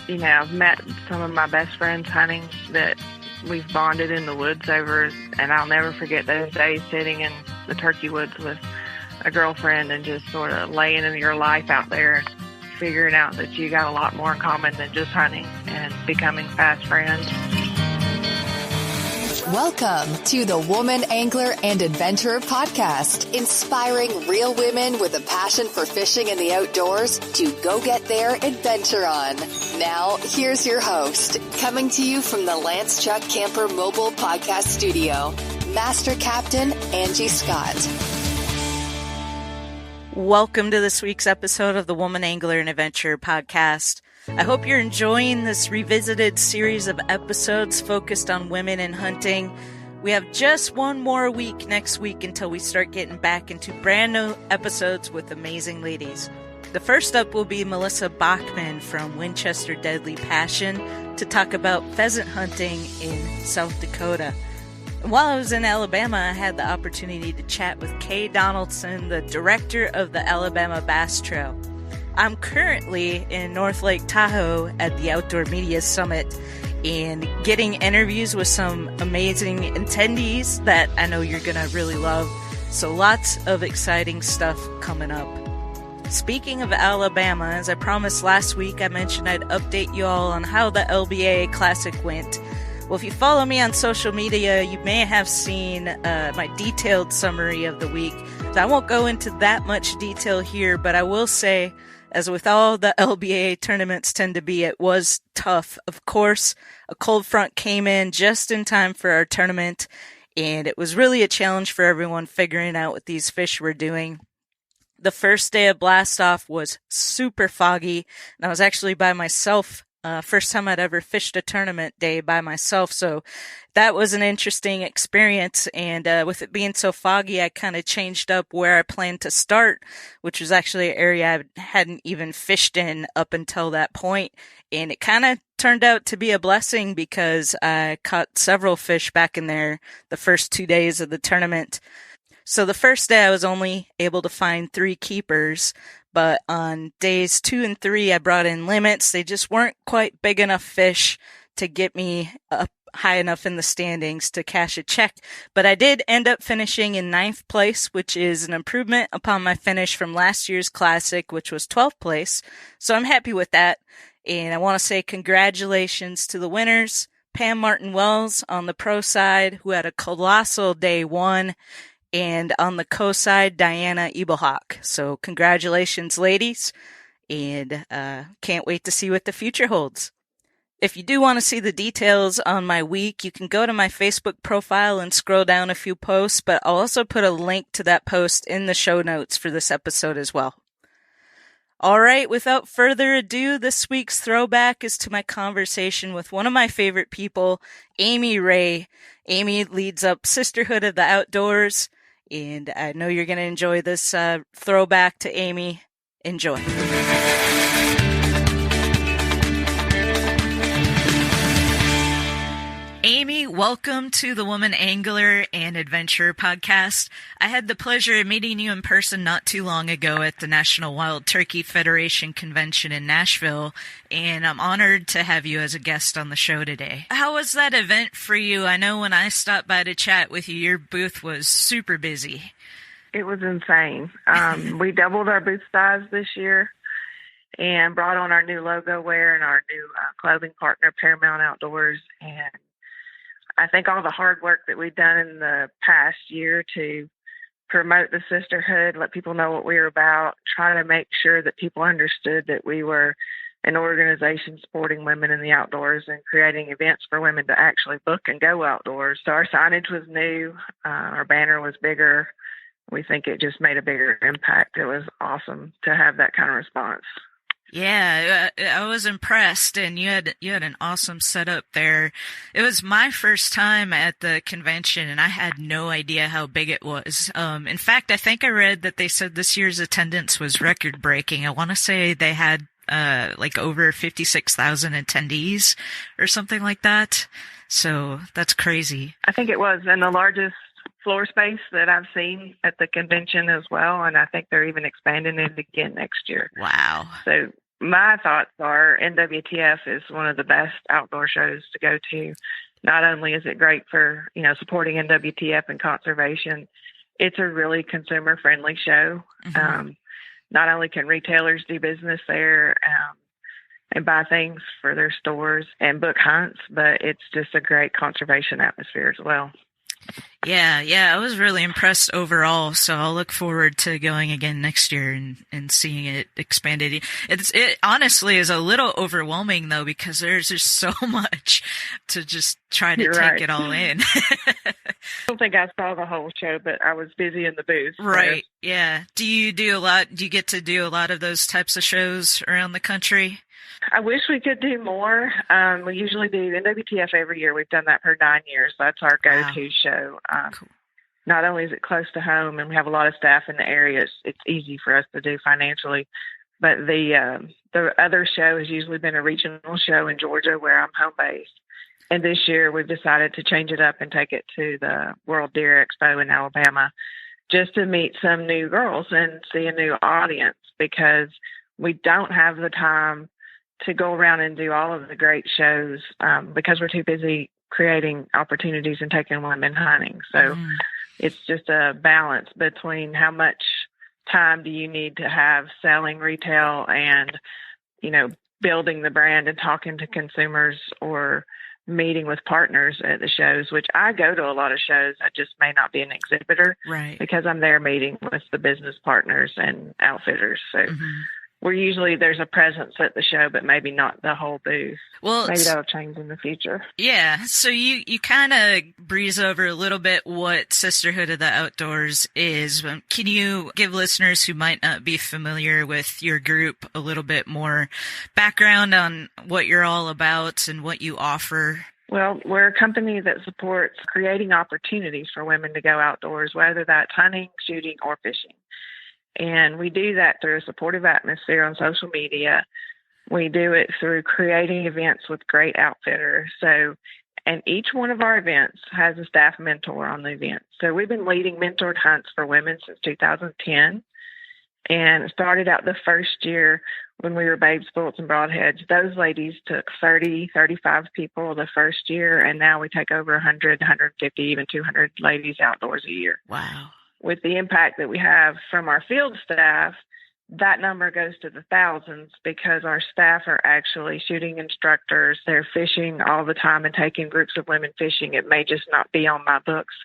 I've met some of my best friends hunting that we've bonded in the woods over, and I'll never forget those days sitting in the turkey woods with a girlfriend and just sort of laying in your life out there, figuring out that you got a lot more in common than just hunting and becoming fast friends. Welcome to the Woman Angler and Adventurer Podcast, inspiring real women with a passion for fishing and the outdoors to go get their adventure on. Now, here's your host, coming to you from the Lance Chuck Camper Mobile Podcast Studio, Master Captain Angie Scott. Welcome to this week's episode of the Woman Angler and Adventurer Podcast. I hope you're enjoying this revisited series of episodes focused on women and hunting. We have just one more week next week until we start getting back into brand new episodes with amazing ladies. The first up will be Melissa Bachman from Winchester Deadly Passion to talk about pheasant hunting in South Dakota. And while I was in Alabama, I had the opportunity to chat with Kay Donaldson, the director of the Alabama Bass Trail. I'm currently in North Lake Tahoe at the Outdoor Media Summit and getting interviews with some amazing attendees that I know you're going to really love. So lots of exciting stuff coming up. Speaking of Alabama, as I promised last week, I mentioned I'd update you all on how the LBA Classic went. Well, if you follow me on social media, you may have seen my detailed summary of the week. So I won't go into that much detail here, but I will say, as with all the LBA tournaments tend to be, it was tough. Of course, a cold front came in just in time for our tournament, and it was really a challenge for everyone figuring out what these fish were doing. The first day of blast off was super foggy, and I was actually by myself. First time I'd ever fished a tournament day by myself, so that was an interesting experience. And with it being so foggy, I kind of changed up where I planned to start, which was actually an area I hadn't even fished in up until that point. And it kind of turned out to be a blessing because I caught several fish back in there the first 2 days of the tournament. So the first day I was only able to find 3 keepers, but on days 2 and 3 I brought in limits. They just weren't quite big enough fish to get me up high enough in the standings to cash a check. But I did end up finishing in 9th place, which is an improvement upon my finish from last year's Classic, which was 12th place. So I'm happy with that. And I want to say congratulations to the winners, Pam Martin-Wells on the pro side, who had a colossal day 1. And on the co-side, Diana Ebelhawk. So congratulations, ladies, and can't wait to see what the future holds. If you do want to see the details on my week, you can go to my Facebook profile and scroll down a few posts, but I'll also put a link to that post in the show notes for this episode as well. All right, without further ado, this week's throwback is to my conversation with one of my favorite people, Amy Ray. Amy leads up Sisterhood of the Outdoors. And I know you're going to enjoy this throwback to Amy. Enjoy. Amy, welcome to the Woman Angler and Adventurer Podcast. I had the pleasure of meeting you in person not too long ago at the National Wild Turkey Federation Convention in Nashville, and I'm honored to have you as a guest on the show today. How was that event for you? I know when I stopped by to chat with you, your booth was super busy. It was insane. We doubled our booth size this year and brought on our new logo wear and our new clothing partner, Paramount Outdoors, and I think all the hard work that we've done in the past year to promote the Sisterhood, let people know what we were about, try to make sure that people understood that we were an organization supporting women in the outdoors and creating events for women to actually book and go outdoors. So our signage was new. Our banner was bigger. We think it just made a bigger impact. It was awesome to have that kind of response. Yeah, I was impressed, and you had an awesome setup there. It was my first time at the convention, and I had no idea how big it was. In fact, I think I read that they said this year's attendance was record-breaking. I want to say they had like over 56,000 attendees or something like that. So that's crazy. I think it was, and the largest floor space that I've seen at the convention as well, and I think they're even expanding it again next year. Wow. So My thoughts are NWTF is one of the best outdoor shows to go to. Not only is it great for, supporting NWTF and conservation, it's a really consumer friendly show. Mm-hmm. Not only can retailers do business there, and buy things for their stores and book hunts, but it's just a great conservation atmosphere as well. Yeah, I was really impressed overall, so I'll look forward to going again next year and seeing it expanded. It honestly is a little overwhelming though, because there's just so much to just try to You're take right. it all in. I don't think I saw the whole show, but I was busy in the booth. Right, so. Yeah. Do you get to do a lot of those types of shows around the country? I wish we could do more. We usually do NWTF every year. We've done that for 9 years. That's our go-to show. Cool. Not only is it close to home and we have a lot of staff in the area, it's easy for us to do financially. But the other show has usually been a regional show in Georgia where I'm home based. And this year we've decided to change it up and take it to the World Deer Expo in Alabama just to meet some new girls and see a new audience, because we don't have the time to go around and do all of the great shows because we're too busy creating opportunities and taking women hunting. So it's just a balance between how much time do you need to have selling retail and, building the brand and talking to consumers, or meeting with partners at the shows, which I go to a lot of shows. I just may not be an exhibitor, right? Because I'm there meeting with the business partners and outfitters. So there's a presence at the show, but maybe not the whole booth. Well, maybe that'll change in the future. Yeah. So you kind of breeze over a little bit what Sisterhood of the Outdoors is. Can you give listeners who might not be familiar with your group a little bit more background on what you're all about and what you offer? Well, we're a company that supports creating opportunities for women to go outdoors, whether that's hunting, shooting, or fishing. And we do that through a supportive atmosphere on social media. We do it through creating events with great outfitters. And each one of our events has a staff mentor on the event. So we've been leading mentored hunts for women since 2010. And it started out the first year when we were babes, bullets, and broadheads. Those ladies took 30, 35 people the first year. And now we take over 100, 150, even 200 ladies outdoors a year. Wow. With the impact that we have from our field staff, that number goes to the thousands, because our staff are actually shooting instructors. They're fishing all the time and taking groups of women fishing. It may just not be on my books.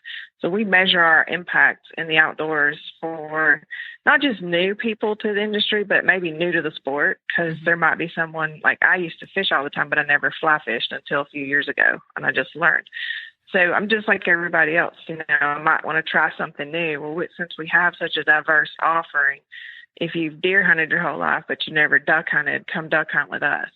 So we measure our impact in the outdoors for not just new people to the industry, but maybe new to the sport, because there might be someone, like I used to fish all the time, but I never fly fished until a few years ago, and I just learned. So I'm just like everybody else, I might want to try something new. Well, since we have such a diverse offering, if you've deer hunted your whole life, but you never duck hunted, come duck hunt with us.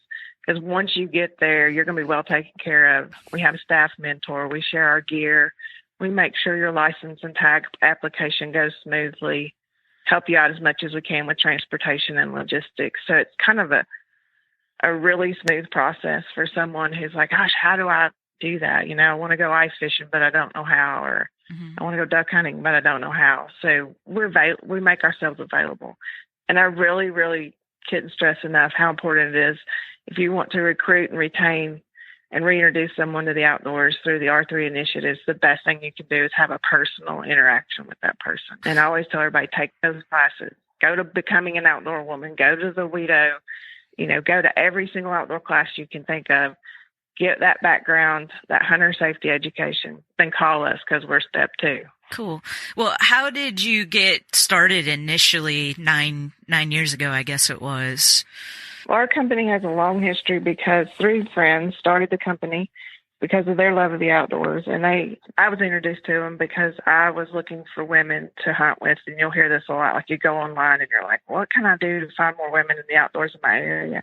Because once you get there, you're going to be well taken care of. We have a staff mentor. We share our gear. We make sure your license and tag application goes smoothly, help you out as much as we can with transportation and logistics. So it's kind of a really smooth process for someone who's like, gosh, how do I do that? I want to go ice fishing, but I don't know how, or I want to go duck hunting, but I don't know how. So we make ourselves available. And I really, really couldn't stress enough how important it is. If you want to recruit and retain and reintroduce someone to the outdoors through the R3 initiatives, the best thing you can do is have a personal interaction with that person. And I always tell everybody, take those classes, go to Becoming an Outdoor Woman, go to the WIDO, go to every single outdoor class you can think of. Get that background, that hunter safety education, then call us, because we're step 2. Cool. Well, how did you get started initially 9 years ago, I guess it was? Well, our company has a long history because 3 friends started the company because of their love of the outdoors. And I was introduced to them because I was looking for women to hunt with. And you'll hear this a lot. Like, you go online and you're like, what can I do to find more women in the outdoors in my area?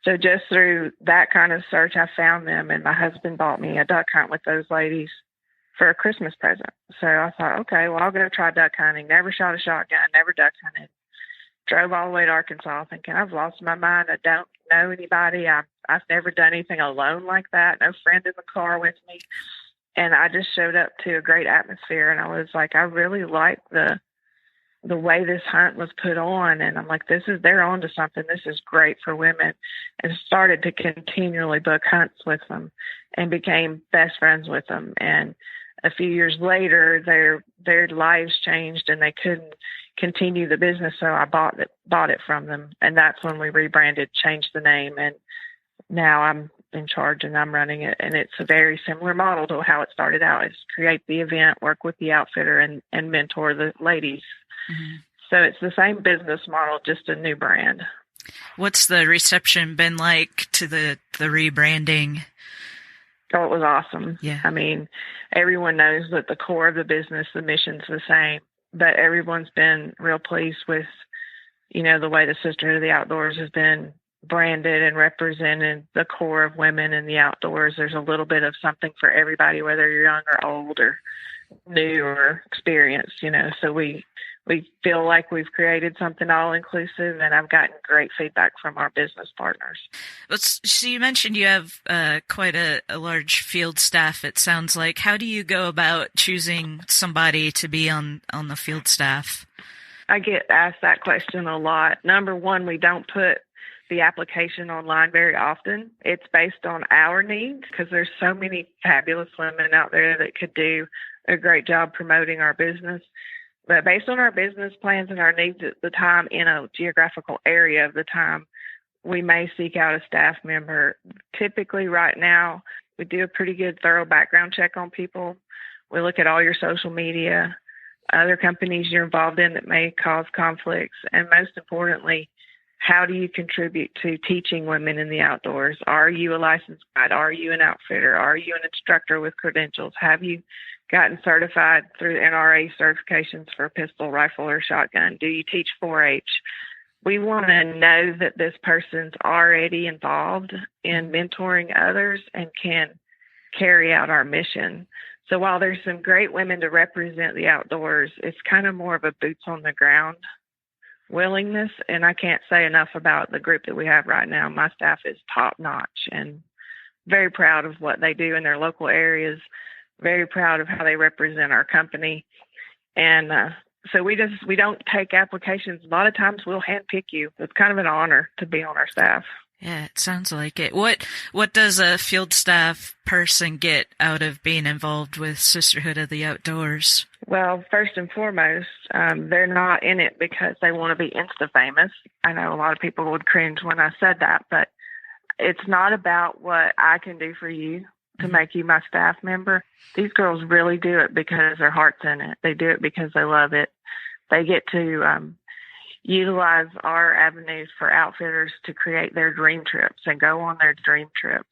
So just through that kind of search, I found them, and my husband bought me a duck hunt with those ladies for a Christmas present. So I thought, okay, well, I'll go try duck hunting. Never shot a shotgun, never duck hunted. Drove all the way to Arkansas thinking, I've lost my mind. I don't know anybody. I've never done anything alone like that. No friend in the car with me. And I just showed up to a great atmosphere, and I was like, I really like the the way this hunt was put on. And I'm like, they're on to something. This is great for women. And started to continually book hunts with them and became best friends with them. And a few years later, their lives changed and they couldn't continue the business. So I bought it from them. And that's when we rebranded, changed the name. And now I'm in charge and I'm running it. And it's a very similar model to how it started out, is create the event, work with the outfitter and mentor the ladies. Mm-hmm. So it's the same business model, just a new brand. What's the reception been like to the rebranding? Oh, it was awesome. Yeah. I mean, everyone knows that the core of the business, the mission's the same, but everyone's been real pleased with, the way the Sisterhood of the Outdoors has been branded and represented the core of women in the outdoors. There's a little bit of something for everybody, whether you're young or old or new or experienced, so we feel like we've created something all inclusive, and I've gotten great feedback from our business partners. So you mentioned you have quite a large field staff, it sounds like. How do you go about choosing somebody to be on the field staff? I get asked that question a lot. Number one, we don't put the application online very often. It's based on our needs, because there's so many fabulous women out there that could do a great job promoting our business. But based on our business plans and our needs at the time in a geographical area of the time, we may seek out a staff member. Typically right now, we do a pretty good thorough background check on people. We look at all your social media, other companies you're involved in that may cause conflicts, and most importantly, how do you contribute to teaching women in the outdoors? Are you a licensed guide? Are you an outfitter? Are you an instructor with credentials? Have you gotten certified through NRA certifications for pistol, rifle, or shotgun? Do you teach 4-H? We want to know that this person's already involved in mentoring others and can carry out our mission. So while there's some great women to represent the outdoors, it's kind of more of a boots on the ground willingness. And I can't say enough about the group that we have right now. My staff is top notch and very proud of what they do in their local areas, very proud of how they represent our company. And so we don't take applications. A lot of times we'll handpick you. It's kind of an honor to be on our staff. Yeah, it sounds like it. What does a field staff person get out of being involved with Sisterhood of the Outdoors? Well, first and foremost, they're not in it because they want to be Insta-famous. I know a lot of people would cringe when I said that, but it's not about what I can do for you to make you my staff member. These girls really do it because their heart's in it. They do it because they love it. They get to utilize our avenues for outfitters to create their dream trips and go on their dream trips.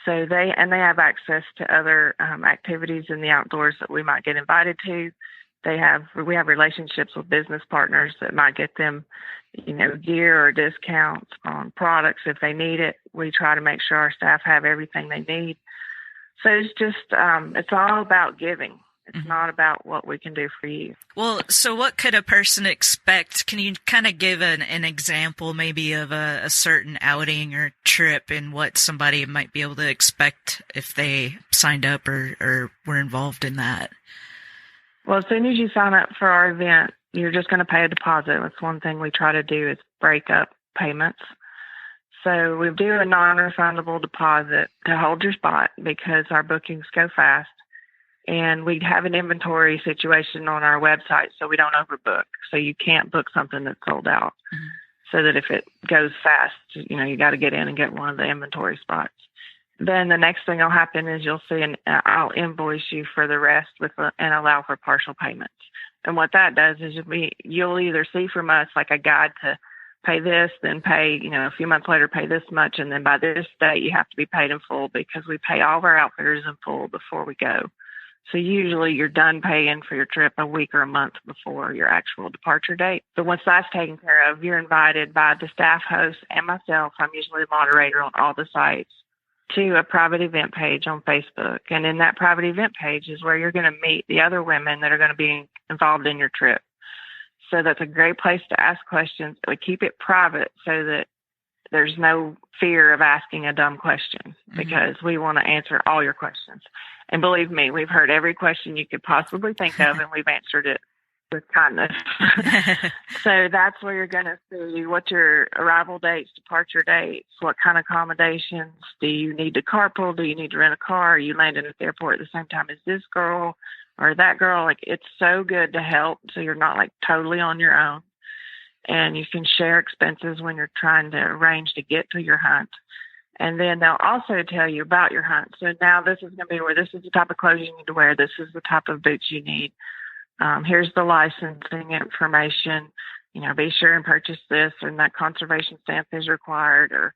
So they have access to other activities in the outdoors that we might get invited to. We have relationships with business partners that might get them, gear or discounts on products if they need it. We try to make sure our staff have everything they need. So it's just, it's all about giving. It's not about what we can do for you. Well, so what could a person expect? Can you kind of give an example maybe of a certain outing or trip and what somebody might be able to expect if they signed up or were involved in that? Well, as soon as you sign up for our event, you're just going to pay a deposit. That's one thing we try to do is break up payments. So we do a non-refundable deposit to hold your spot because our bookings go fast. And we have an inventory situation on our website so we don't overbook. So you can't book something that's sold out. Mm-hmm. So that if it goes fast, you got to get in and get one of the inventory spots. Then the next thing will happen is you'll see I'll invoice you for the rest and allow for partial payments. And what that does is you'll either see from us like a guide to pay this, then pay, a few months later, pay this much. And then by this date, you have to be paid in full because we pay all of our outfitters in full before we go. So usually you're done paying for your trip a week or a month before your actual departure date. But once that's taken care of, you're invited by the staff host and myself. I'm usually the moderator on all the sites to a private event page on Facebook. And in that private event page is where you're going to meet the other women that are going to be involved in your trip. So that's a great place to ask questions. We keep it private so that there's no fear of asking a dumb question because we want to answer all your questions. And believe me, we've heard every question you could possibly think of, and we've answered it with kindness. So that's where you're going to see what your arrival dates, departure dates, what kind of accommodations. Do you need to carpool? Do you need to rent a car? Are you landing at the airport at the same time as this girl or that girl? Like, it's so good to help, so you're not like totally on your own. And you can share expenses when you're trying to arrange to get to your hunt. And then they'll also tell you about your hunt. So now this is going to be where this is the type of clothes you need to wear. This is the type of boots you need. Here's the licensing information. Be sure and purchase this, and that conservation stamp is required, or,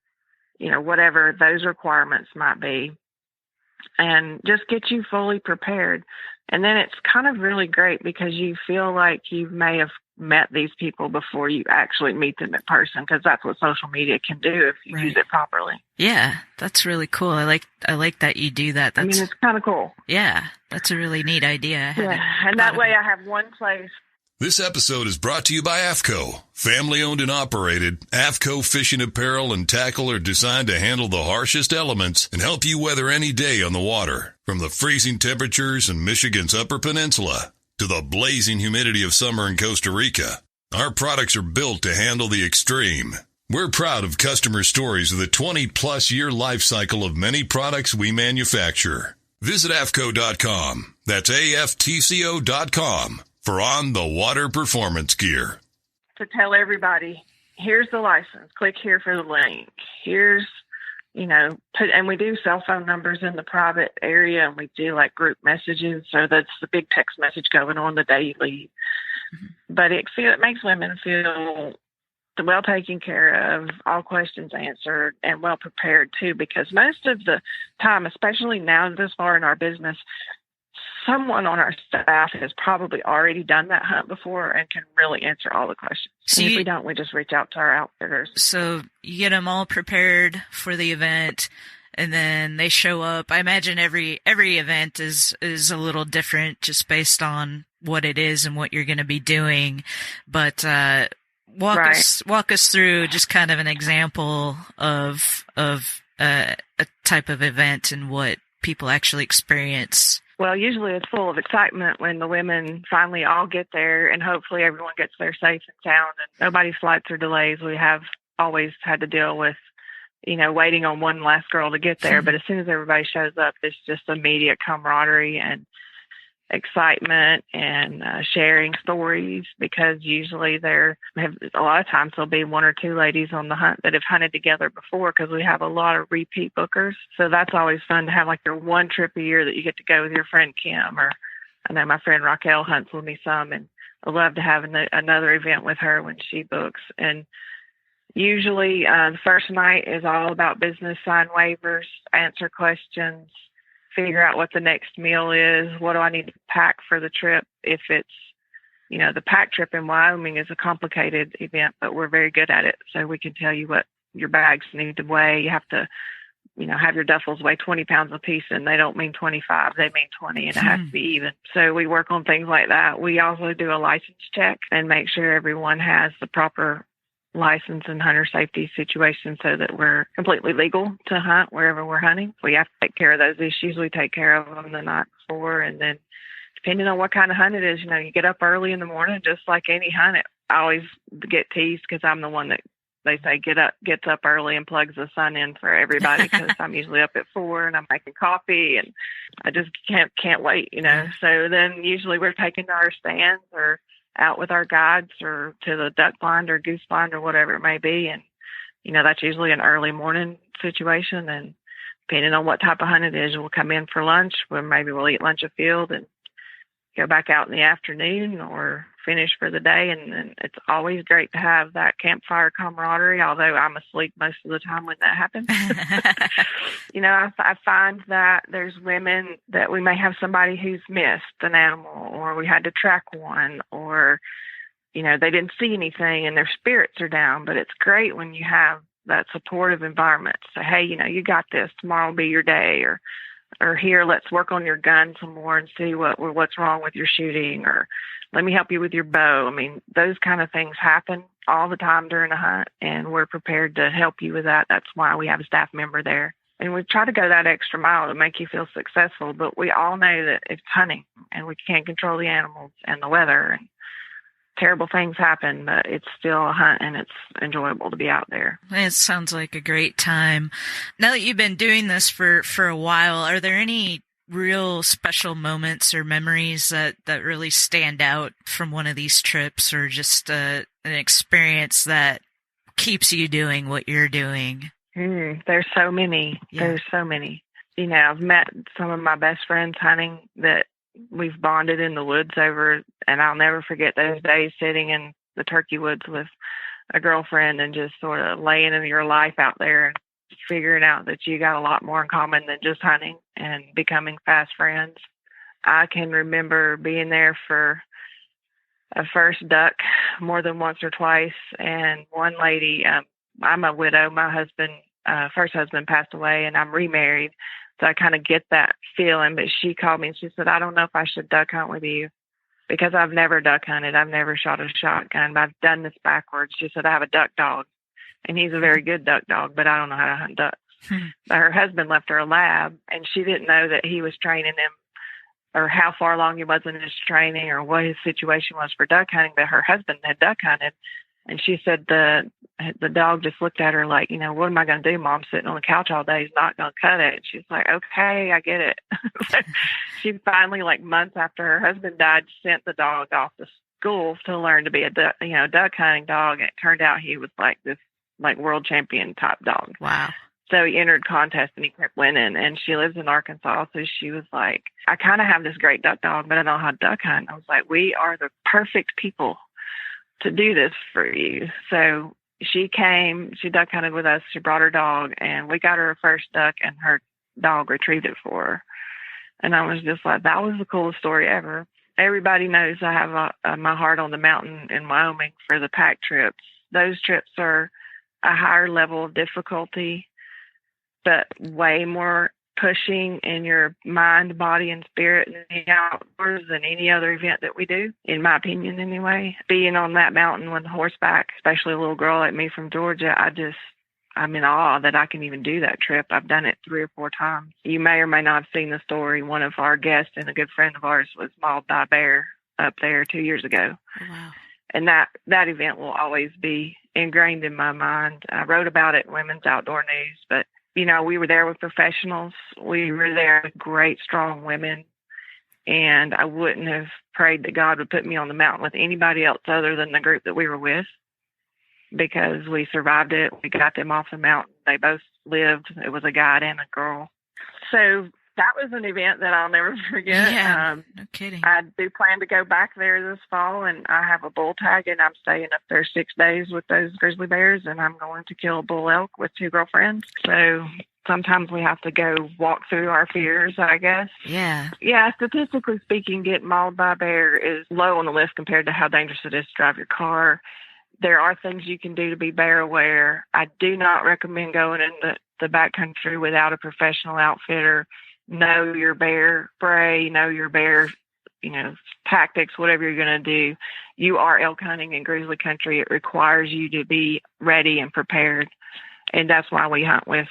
whatever those requirements might be. And just get you fully prepared. And then it's kind of really great because you feel like you may have met these people before you actually meet them in person, because that's what social media can do if you use it properly. Yeah, that's really cool. I like that you do that. It's kind of cool. Yeah, that's a really neat idea. And that way I have one place. This episode is brought to you by AFCO. Family owned and operated, AFCO fishing apparel and tackle are designed to handle the harshest elements and help you weather any day on the water. From the freezing temperatures in Michigan's Upper Peninsula to the blazing humidity of summer in Costa Rica, our products are built to handle the extreme. We're proud of customer stories of the 20-plus year life cycle of many products we manufacture. Visit AFCO.com. That's AFTCO.com. for on-the-water performance gear. To tell everybody, here's the license. Click here for the link. Here's, and we do cell phone numbers in the private area, and we do like group messages. So that's the big text message going on the day you leave. But it makes women feel well taken care of, all questions answered, and well prepared too, because most of the time, especially now this far in our business, someone on our staff has probably already done that hunt before and can really answer all the questions. So if we don't, we just reach out to our outfitters. So you get them all prepared for the event, and then they show up. I imagine every event is a little different just based on what it is and what you're going to be doing. But walk us through just kind of an example of a type of event and what people actually experience. Well, usually it's full of excitement when the women finally all get there, and hopefully everyone gets there safe and sound and nobody's flights or delays. We have always had to deal with, waiting on one last girl to get there. But as soon as everybody shows up, it's just immediate camaraderie and excitement and sharing stories, because usually a lot of times there'll be one or two ladies on the hunt that have hunted together before, because we have a lot of repeat bookers. So that's always fun to have like your one trip a year that you get to go with your friend Kim, or I know my friend Raquel hunts with me some, and I love to have another event with her when she books. And usually the first night is all about business, sign waivers, answer questions, figure out what the next meal is. What do I need to pack for the trip? If it's, the pack trip in Wyoming is a complicated event, but we're very good at it. So we can tell you what your bags need to weigh. You have to, have your duffels weigh 20 pounds a piece, and they don't mean 25, they mean 20, and it has to be even. So we work on things like that. We also do a license check and make sure everyone has the proper license and hunter safety situation so that we're completely legal to hunt wherever we're hunting. We have to take care of those issues. We take care of them the night before, and then depending on what kind of hunt it is, you get up early in the morning, just like any hunt. I always get teased because I'm the one that they say gets up early and plugs the sun in for everybody, because I'm usually up at 4 and I'm making coffee and I just can't wait, So then usually we're taking to our stands or out with our guides or to the duck blind or goose blind or whatever it may be. And, that's usually an early morning situation. And depending on what type of hunt it is, we'll come in for lunch, where maybe we'll eat lunch afield and go back out in the afternoon or finish for the day. And it's always great to have that campfire camaraderie, although I'm asleep most of the time when that happens. I find that there's women that we may have somebody who's missed an animal, or we had to track one, or, they didn't see anything and their spirits are down. But it's great when you have that supportive environment. So, hey, you got this. Tomorrow will be your day, or here, let's work on your gun some more and see what's wrong with your shooting, or let me help you with your bow. I mean, those kind of things happen all the time during a hunt, and we're prepared to help you with that. That's why we have a staff member there. And we try to go that extra mile to make you feel successful, but we all know that it's hunting, and we can't control the animals and the weather. And terrible things happen, but it's still a hunt and it's enjoyable to be out there. It sounds like a great time. Now that you've been doing this for a while, are there any real special moments or memories that really stand out from one of these trips, or just an experience that keeps you doing what you're doing? There's so many. Yeah. There's so many. You know, I've met some of my best friends hunting that we've bonded in the woods over, and I'll never forget those days sitting in the turkey woods with a girlfriend and just sort of laying in your life out there and figuring out that you got a lot more in common than just hunting and becoming fast friends. I can remember being there for a first duck more than once or twice, and one lady, I'm a widow. My first husband passed away, and I'm remarried. So I kind of get that feeling, but she called me and she said, I don't know if I should duck hunt with you because I've never duck hunted. I've never shot a shotgun, but I've done this backwards. She said, I have a duck dog, and he's a very good duck dog, but I don't know how to hunt ducks. But her husband left her a lab, and she didn't know that he was training him or how far along he was in his training or what his situation was for duck hunting, but her husband had duck hunted. And she said the dog just looked at her like, you know, what am I going to do? Mom's sitting on the couch all day. He's not going to cut it. She's like, okay, I get it. She finally, like months after her husband died, sent the dog off to school to learn to be a duck hunting dog. And it turned out he was like this like world champion type dog. Wow. So he entered contests and he kept winning. And she lives in Arkansas. So she was like, I kind of have this great duck dog, but I don't know how to duck hunt. I was like, we are the perfect people to do this for you. So she came, she duck hunted with us. She brought her dog, and we got her first duck, and her dog retrieved it for her. And I was just like, that was the coolest story ever. Everybody knows I have my heart on the mountain in Wyoming for the pack trips. Those trips are a higher level of difficulty, but way more pushing in your mind, body, and spirit in the outdoors than any other event that we do, in my opinion anyway. Being on that mountain with horseback, especially a little girl like me from Georgia, I'm in awe that I can even do that trip. I've done it 3 or 4 times. You may or may not have seen the story. One of our guests and a good friend of ours was mauled by a bear up there 2 years ago. Oh, wow. And that event will always be ingrained in my mind. I wrote about it in Women's Outdoor News, but you know, we were there with professionals. We were there with great, strong women. And I wouldn't have prayed that God would put me on the mountain with anybody else other than the group that we were with, because we survived it. We got them off the mountain. They both lived. It was a guide and a girl. So that was an event that I'll never forget. Yeah, no kidding. I do plan to go back there this fall, and I have a bull tag, and I'm staying up there 6 days with those grizzly bears, and I'm going to kill a bull elk with 2 girlfriends. So sometimes we have to go walk through our fears, I guess. Yeah. Yeah, statistically speaking, getting mauled by a bear is low on the list compared to how dangerous it is to drive your car. There are things you can do to be bear aware. I do not recommend going in the backcountry without a professional outfitter. Know your bear spray, know your bear, tactics, whatever you're going to do. You are elk hunting in grizzly country. It requires you to be ready and prepared. And that's why we hunt with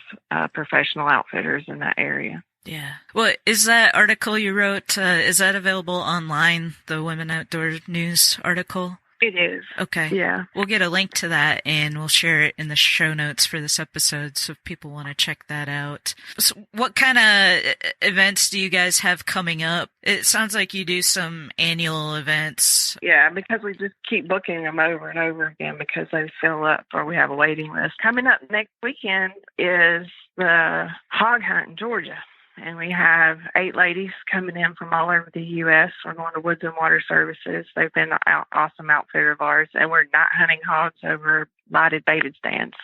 professional outfitters in that area. Yeah. Well, is that article you wrote, is that available online, the Women Outdoor News article? It is. Okay. Yeah. We'll get a link to that, and we'll share it in the show notes for this episode, so if people want to check that out. So what kind of events do you guys have coming up? It sounds like you do some annual events. Yeah, because we just keep booking them over and over again because they fill up or we have a waiting list. Coming up next weekend is the hog hunt in Georgia. And we have 8 ladies coming in from all over the U.S. We're going to Woods and Water Services. They've been an awesome outfitter of ours. And we're not hunting hogs over lighted baited stands.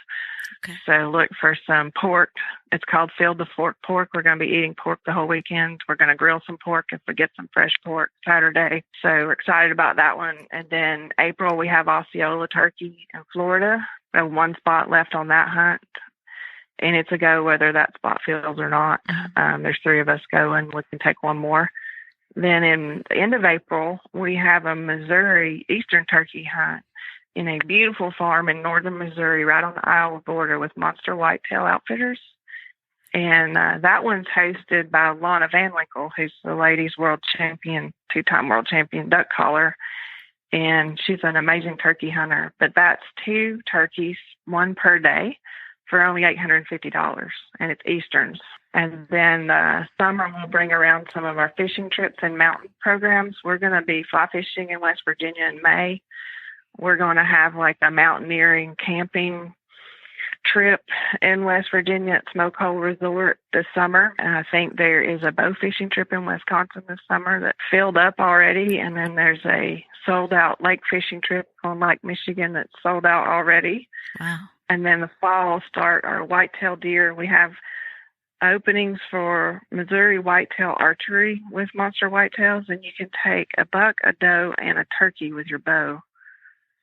Okay. So look for some pork. It's called Field the Fork Pork. We're going to be eating pork the whole weekend. We're going to grill some pork if we get some fresh pork Saturday. So we're excited about that one. And then April, we have Osceola Turkey in Florida. We have 1 spot left on that hunt. And it's a go whether that spot fills or not. There's 3 of us going. We can take 1 more. Then in the end of April, we have a Missouri Eastern turkey hunt in a beautiful farm in northern Missouri, right on the Iowa border with Monster Whitetail Outfitters. And that one's hosted by Lana Van Winkle, who's the ladies' world champion, 2-time world champion duck caller. and she's an amazing turkey hunter. But that's 2 turkeys, 1 per day, for only $850, and it's Easterns. And then summer, we'll bring around some of our fishing trips and mountain programs. We're going to be fly fishing in West Virginia in May. We're going to have like a mountaineering camping trip in West Virginia at Smoke Hole Resort this summer. And I think there is a bow fishing trip in Wisconsin this summer that's filled up already. And then there's a sold out lake fishing trip on Lake Michigan that's sold out already. Wow. And then the fall will start our whitetail deer. We have openings for Missouri whitetail archery with monster whitetails, and you can take a buck, a doe, and a turkey with your bow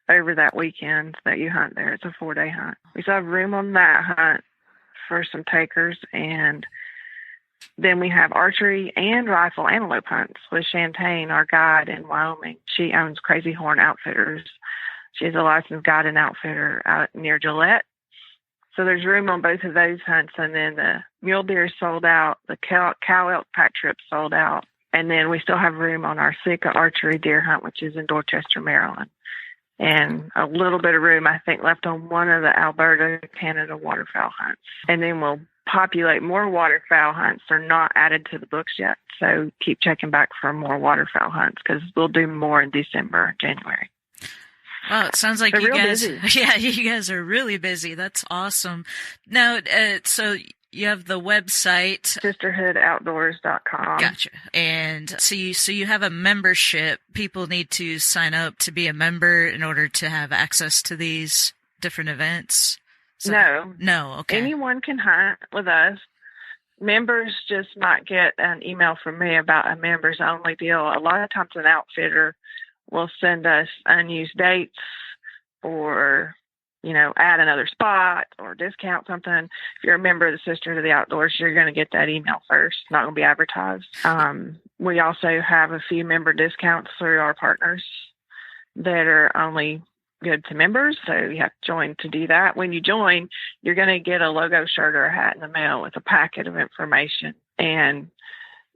over that weekend that you hunt there. It's a 4-day hunt. We still have room on that hunt for some takers, and then we have archery and rifle antelope hunts with Shantae, our guide in Wyoming. She owns Crazy Horn Outfitters. She's a licensed guide and outfitter out near Gillette. So there's room on both of those hunts. And then the mule deer sold out. The cow elk pack trip sold out. And then we still have room on our Sika archery deer hunt, which is in Dorchester, Maryland. And a little bit of room, I think, left on one of the Alberta, Canada waterfowl hunts. And then we'll populate more waterfowl hunts. They're not added to the books yet. So keep checking back for more waterfowl hunts because we'll do more in December, January. Wow, it sounds like They're you busy. Yeah, you guys are really busy. That's awesome. Now, so you have the website sisterhoodoutdoors.com. Gotcha. And so you have a membership. People need to sign up to be a member in order to have access to these different events. So, no. Okay. Anyone can hunt with us. Members just might get an email from me about a members only deal. A lot of times an outfitter will send us unused dates or, add another spot or discount something. If you're a member of the Sisterhood of the Outdoors, you're going to get that email first. It's not going to be advertised. We also have a few member discounts through our partners that are only good to members. So you have to join to do that. When you join, you're going to get a logo shirt or a hat in the mail with a packet of information. And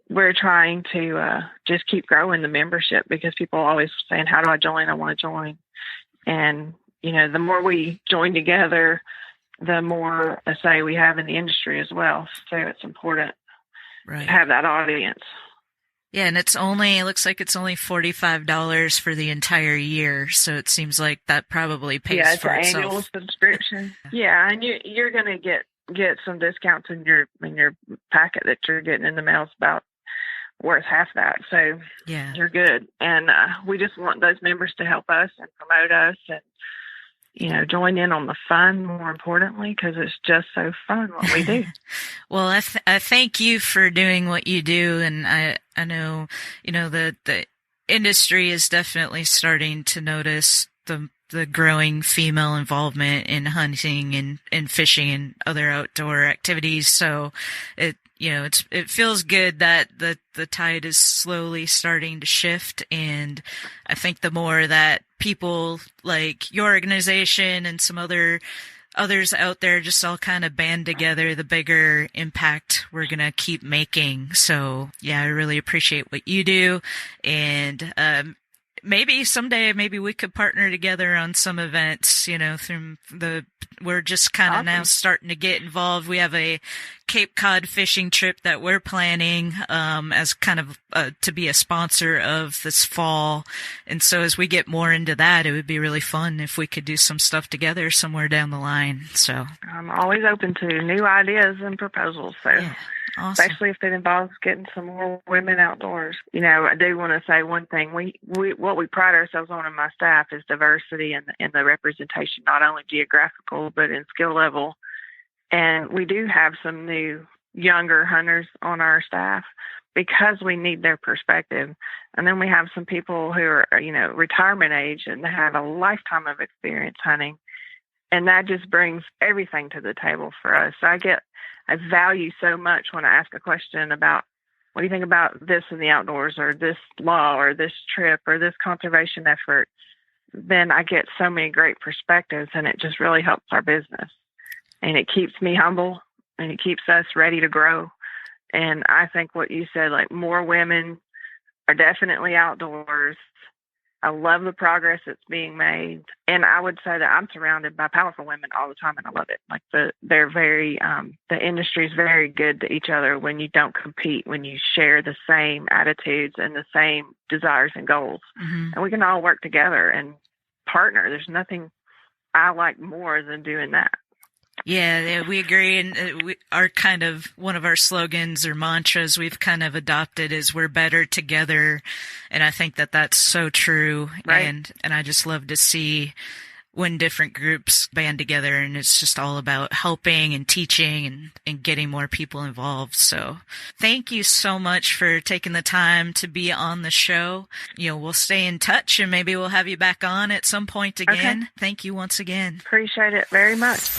we're trying to just keep growing the membership because people are always saying, how do I join? I want to join. And, the more we join together, the more say we have in the industry as well. So it's important to have that audience. Yeah, and it looks like it's only $45 for the entire year. So it seems like that probably pays for itself. Yeah, it's an annual subscription. Yeah, and you're going to get some discounts in your packet that you're getting in the mail. It's about worth half that. So yeah, you're good. And we just want those members to help us and promote us and, join in on the fun, more importantly, because it's just so fun what we do. Well, I thank you for doing what you do. And I know, the industry is definitely starting to notice the growing female involvement in hunting and fishing and other outdoor activities. So it feels good that the tide is slowly starting to shift. And I think the more that people like your organization and some others out there just all kind of band together, the bigger impact we're going to keep making. So yeah, I really appreciate what you do. And, maybe someday, we could partner together on some events, we're just kind of now starting to get involved. We have a Cape Cod fishing trip that we're planning, as kind of, to be a sponsor of this fall. And so as we get more into that, it would be really fun if we could do some stuff together somewhere down the line. So I'm always open to new ideas and proposals. So. Yeah. Awesome. Especially if it involves getting some more women outdoors. I do want to say one thing. We what we pride ourselves on in my staff is diversity and the representation, not only geographical, but in skill level. And we do have some new younger hunters on our staff because we need their perspective. And then we have some people who are, retirement age and have a lifetime of experience hunting. And that just brings everything to the table for us. So I value so much when I ask a question about what do you think about this in the outdoors or this law or this trip or this conservation effort. Then I get so many great perspectives and it just really helps our business. And it keeps me humble and it keeps us ready to grow. And I think what you said, like more women are definitely outdoors I love the progress that's being made. And I would say that I'm surrounded by powerful women all the time, and I love it. Like they're very, the industry is very good to each other when you don't compete, when you share the same attitudes and the same desires and goals. And we can all work together and partner. There's nothing I like more than doing that. Yeah, we agree. And our kind of one of our slogans or mantras we've kind of adopted is "We're better together," and I think that that's so true. Right. And I just love to see when different groups band together, and it's just all about helping and teaching and getting more people involved. So thank you so much for taking the time to be on the show. We'll stay in touch, and maybe we'll have you back on at some point again. Okay. Thank you once again. Appreciate it very much.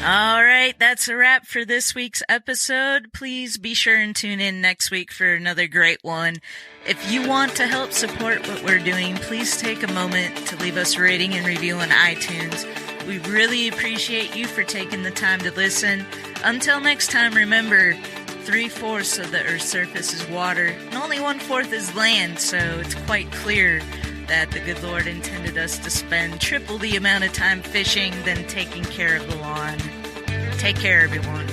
All right, that's a wrap for this week's episode. Please be sure and tune in next week for another great one. If you want to help support what we're doing, please take a moment to leave us a rating and review on iTunes. We really appreciate you for taking the time to listen. Until next time, remember, 3/4 of the Earth's surface is water, and only 1/4 is land, so it's quite clear that the good Lord intended us to spend triple the amount of time fishing than taking care of the lawn. Take care, everyone.